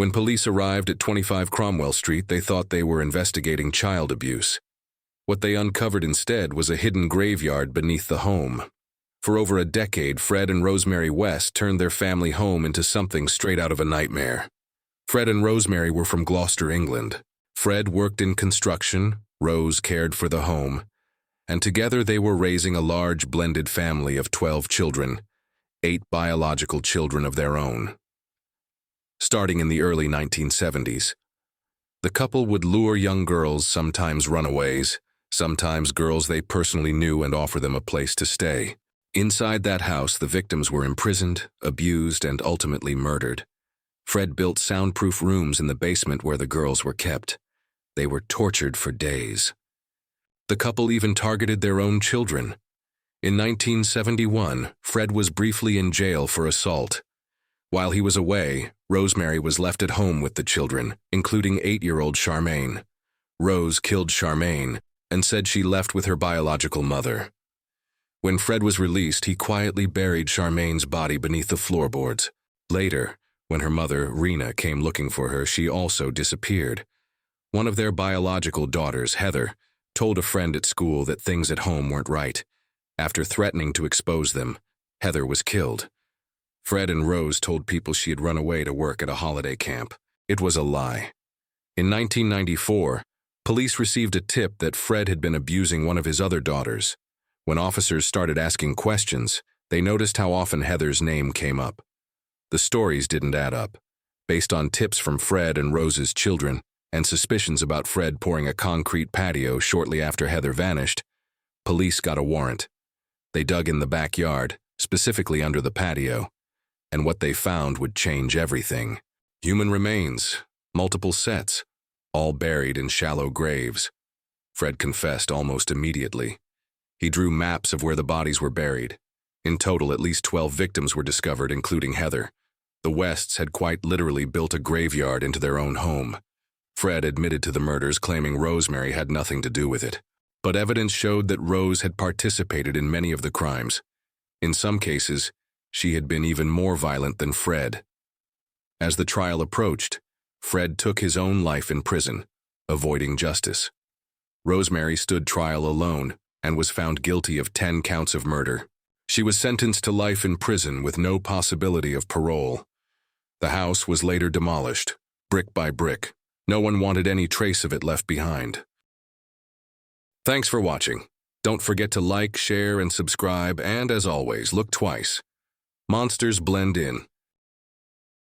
When police arrived at 25 Cromwell Street, they thought they were investigating child abuse. What they uncovered instead was a hidden graveyard beneath the home. For over a decade, Fred and Rosemary West turned their family home into something straight out of a nightmare. Fred and Rosemary were from Gloucester, England. Fred worked in construction, Rose cared for the home, and together they were raising a large blended family of 12 children, 8 biological children of their own. Starting in the early 1970s, the couple would lure young girls, sometimes runaways, sometimes girls they personally knew, and offer them a place to stay. Inside that house, the victims were imprisoned, abused, and ultimately murdered. Fred built soundproof rooms in the basement where the girls were kept. They were tortured for days. The couple even targeted their own children. In 1971, Fred was briefly in jail for assault. While he was away, Rosemary was left at home with the children, including 8-year-old Charmaine. Rose killed Charmaine and said she left with her biological mother. When Fred was released, he quietly buried Charmaine's body beneath the floorboards. Later, when her mother, Rena, came looking for her, she also disappeared. One of their biological daughters, Heather, told a friend at school that things at home weren't right. After threatening to expose them, Heather was killed. Fred and Rose told people she had run away to work at a holiday camp. It was a lie. In 1994, police received a tip that Fred had been abusing one of his other daughters. When officers started asking questions, they noticed how often Heather's name came up. The stories didn't add up. Based on tips from Fred and Rose's children and suspicions about Fred pouring a concrete patio shortly after Heather vanished, police got a warrant. They dug in the backyard, specifically under the patio, and what they found would change everything. Human remains, multiple sets, all buried in shallow graves. Fred confessed almost immediately. He drew maps of where the bodies were buried. In total, at least 12 victims were discovered, including Heather. The Wests had quite literally built a graveyard into their own home. Fred admitted to the murders, claiming Rosemary had nothing to do with it. But evidence showed that Rose had participated in many of the crimes. In some cases, she had been even more violent than Fred. As the trial approached, Fred took his own life in prison, avoiding justice. Rosemary stood trial alone and was found guilty of 10 counts of murder. She was sentenced to life in prison with no possibility of parole. The house was later demolished, brick by brick. No one wanted any trace of it left behind. Thanks for watching. Don't forget to like, share, and subscribe, and as always, look twice. Monsters blend in.